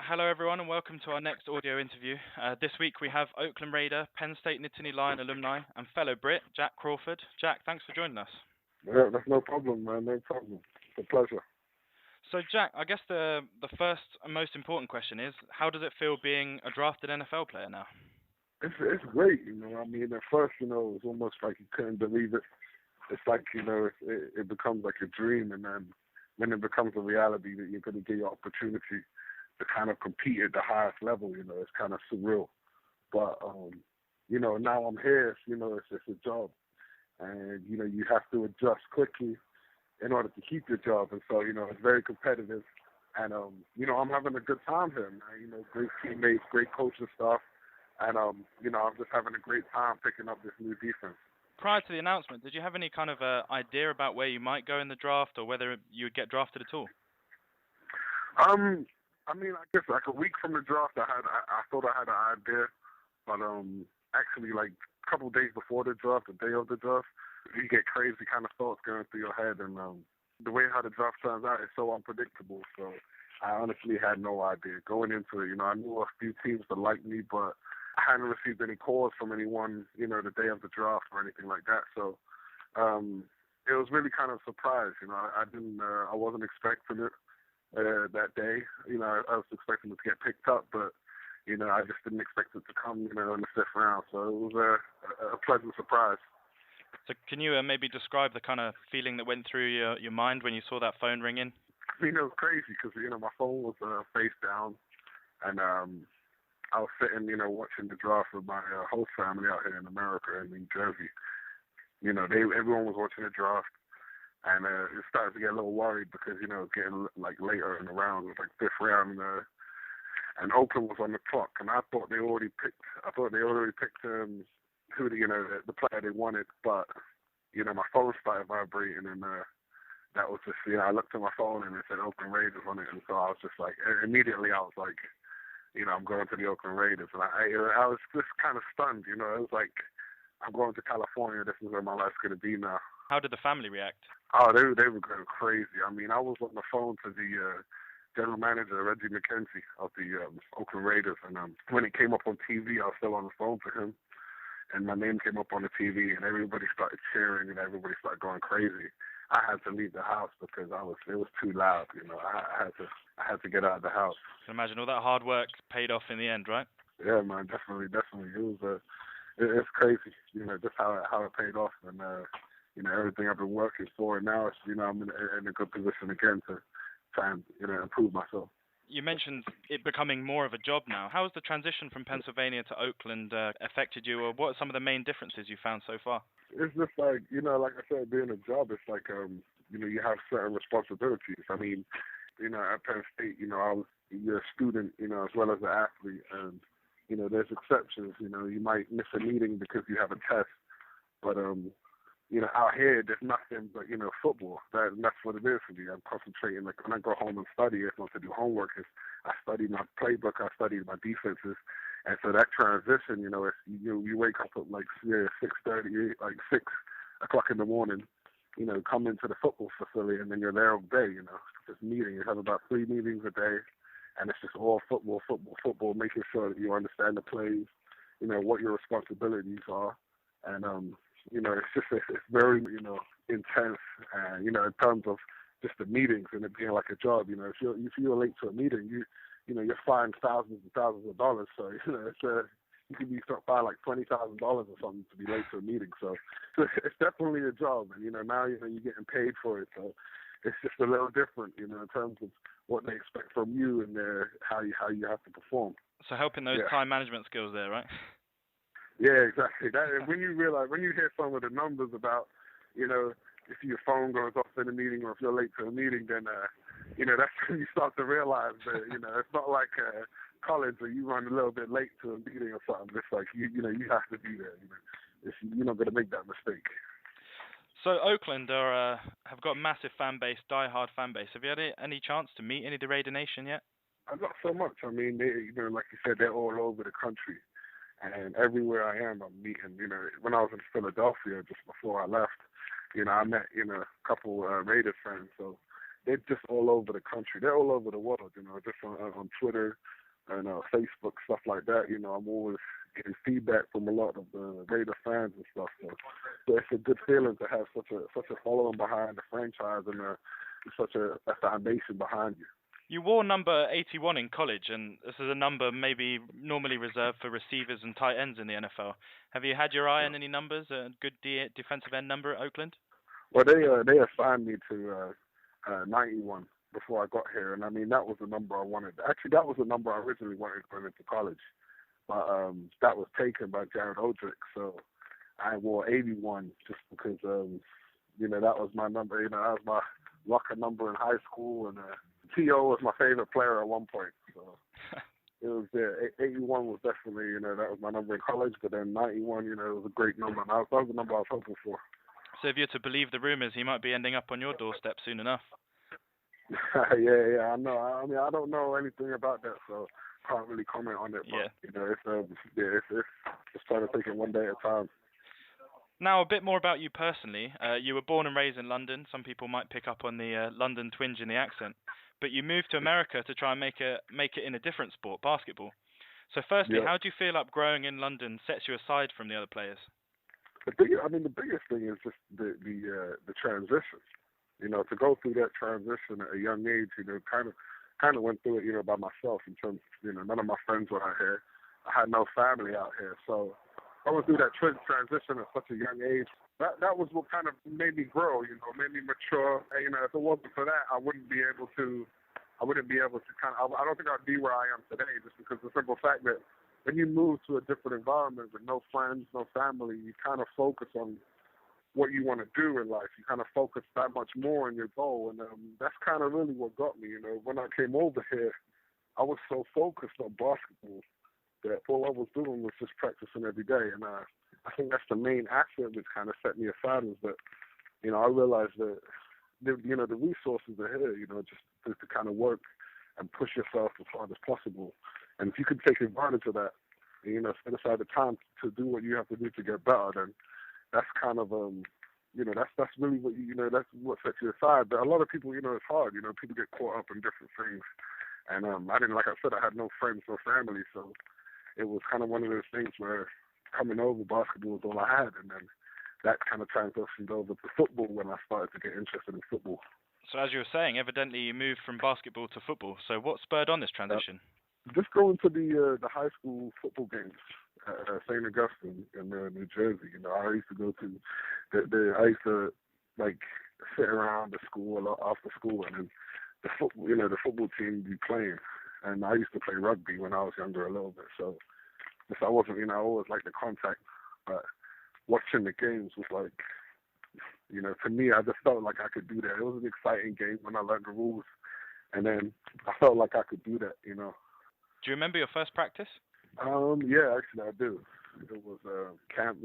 Hello, everyone, and welcome to our next audio interview. This week we have Oakland Raider, Penn State Nittany Lion alumni, and fellow Brit, Jack Crawford. Jack, thanks for joining us. Yeah, that's no problem, man. No problem. It's a pleasure. So, Jack, I guess the first and most important question is, how does it feel being a drafted NFL player now? It's great, I mean, at first, it was almost like you couldn't believe it. It's like, it becomes like a dream, and then when it becomes a reality that you're going to get your opportunity to kind of compete at the highest level, it's kind of surreal. But, now I'm here, it's a job. And, you have to adjust quickly in order to keep your job. And so, it's very competitive. And, I'm having a good time here, man. Great teammates, great coaching staff. And, I'm just having a great time picking up this new defense. Prior to the announcement, did you have any kind of idea about where you might go in the draft or whether you would get drafted at all? I mean, I guess like a week from the draft, I thought I had an idea, but actually like a couple of days before the draft, the day of the draft, you get crazy kind of thoughts going through your head, and the way how the draft turns out is so unpredictable. So I honestly had no idea going into it. I knew a few teams that liked me, but I hadn't received any calls from anyone, the day of the draft or anything like that. So it was really kind of a surprise. I wasn't expecting it. That day, I was expecting it to get picked up, but I just didn't expect it to come, in the fifth round. So it was a pleasant surprise. So can you maybe describe the kind of feeling that went through your mind when you saw that phone ring in? I mean, it was crazy because my phone was face down, and I was sitting, watching the draft with my host family out here in America in New Jersey. Everyone was watching the draft. And it started to get a little worried because, it's getting like later in the round. It was like fifth round, and Oakland was on the clock. And I thought they already picked who the player they wanted. But, my phone started vibrating, and that was just, I looked at my phone and it said Oakland Raiders on it. And so I was just like, immediately I was like, I'm going to the Oakland Raiders. And I was just kind of stunned, it was like, I'm going to California. This is where my life's going to be now. How did the family react? Oh, they were going crazy. I mean, I was on the phone to the general manager, Reggie McKenzie, of the Oakland Raiders, and when it came up on TV, I was still on the phone to him, and my name came up on the TV, and everybody started cheering, and everybody started going crazy. I had to leave the house because it was too loud. I had to get out of the house. I can imagine all that hard work paid off in the end, right? Yeah, man, definitely. It was it's crazy, just how it paid off, and everything I've been working for, and now it's, I'm in a good position again to try and, improve myself. You mentioned it becoming more of a job now. How has the transition from Pennsylvania to Oakland affected you, or what are some of the main differerences you found so far? It's just like, like I said, being a job, it's like, you have certain responsibilities. I mean, at Penn State, you're a student, as well as an athlete, and, there's exceptions. You might miss a meeting because you have a test, but, out here, there's nothing but, football. That's what it is for me. I'm concentrating. Like, when I go home and study, it's not to do homework. I study my playbook. I study my defenses. And so that transition, it's, you wake up at, like, 6:30, like 6 o'clock in the morning, come into the football facility, and then you're there all day, just meeting. You have about 3 meetings a day, and it's just all football, making sure that you understand the plays, what your responsibilities are. And, it's very, intense, and, in terms of just the meetings and it being like a job, if you're late to a meeting, you're fined thousands and thousands of dollars. So, you could be fined like $20,000 or something to be late to a meeting. So it's definitely a job, and, now, you're getting paid for it. So it's just a little different, in terms of what they expect from you and how you have to perform. So helping those time management skills there, right? Yeah, exactly. When you hear some of the numbers about, if your phone goes off in a meeting or if you're late to a meeting, then, that's when you start to realize that, it's not like college where you run a little bit late to a meeting or something. It's like, you have to be there. You're not going to make that mistake. So Oakland have got a massive fan base, die-hard fan base. Have you had any chance to meet any of the Raider Nation yet? Not so much. I mean, they, like you said, they're all over the country. And everywhere I am, I'm meeting. When I was in Philadelphia just before I left, I met, a couple Raiders friends. So they're just all over the country. They're all over the world, just on Twitter, and Facebook, stuff like that. I'm always getting feedback from a lot of the Raider fans and stuff. So it's a good feeling to have such a following behind the franchise and such a foundation behind you. You wore number 81 in college, and this is a number maybe normally reserved for receivers and tight ends in the NFL. Have you had your eye on any numbers? A good defensive end number at Oakland? Well, they assigned me to 91 before I got here, and I mean that was the number I wanted. Actually, that was the number I originally wanted going into college, but that was taken by Jared Odrick, so I wore 81 just because that was my number. That was my locker number in high school, and T.O. was my favorite player at one point, so it was there. 81 was definitely, that was my number in college, but then 91, it was a great number, and that was the number I was hoping for. So if you're to believe the rumors, he might be ending up on your doorstep soon enough. yeah, I know. I mean, I don't know anything about that, so can't really comment on it. But, it's just trying to take it one day at a time. Now, a bit more about you personally. You were born and raised in London. Some people might pick up on the London twinge in the accent. But you moved to America to try and make it in a different sport, basketball. So firstly, how do you feel like growing in London sets you aside from the other players? The biggest thing is just the transition. To go through that transition at a young age, kind of went through it, by myself in terms of, none of my friends were out here. I had no family out here, so I went through that transition at such a young age. That was what kind of made me grow, made me mature. And, if it wasn't for that, I wouldn't be able to I don't think I'd be where I am today, just because the simple fact that when you move to a different environment with no friends, no family, you kind of focus on what you want to do in life. You kind of focus that much more on your goal, and that's kind of really what got me. When I came over here, I was so focused on basketball that all I was doing was just practicing every day, and I think that's the main asset which kind of set me aside, is that I realized that the resources are here, just to kind of work and push yourself as hard as possible. And if you can take advantage of that, and, set aside the time to do what you have to do to get better, then that's kind of that's really what that's what sets you aside. But a lot of people, it's hard. People get caught up in different things, and I didn't, like I said, I had no friends, no family, so it was kind of one of those things where coming over, basketball was all I had, and then that kind of transitioned over to football when I started to get interested in football. So as you were saying, evidently you moved from basketball to football. So what spurred on this transition? Just going to the high school football games at St. Augustine in New Jersey. I used to go to I used to sit around the school a lot after school, and then the football team would be playing. And I used to play rugby when I was younger a little bit, so I wasn't, I always liked the contact, but watching the games was like, to me, I just felt like I could do that. It was an exciting game when I learned the rules, and then I felt like I could do that, Do you remember your first practice? Yeah, actually I do. It was camp,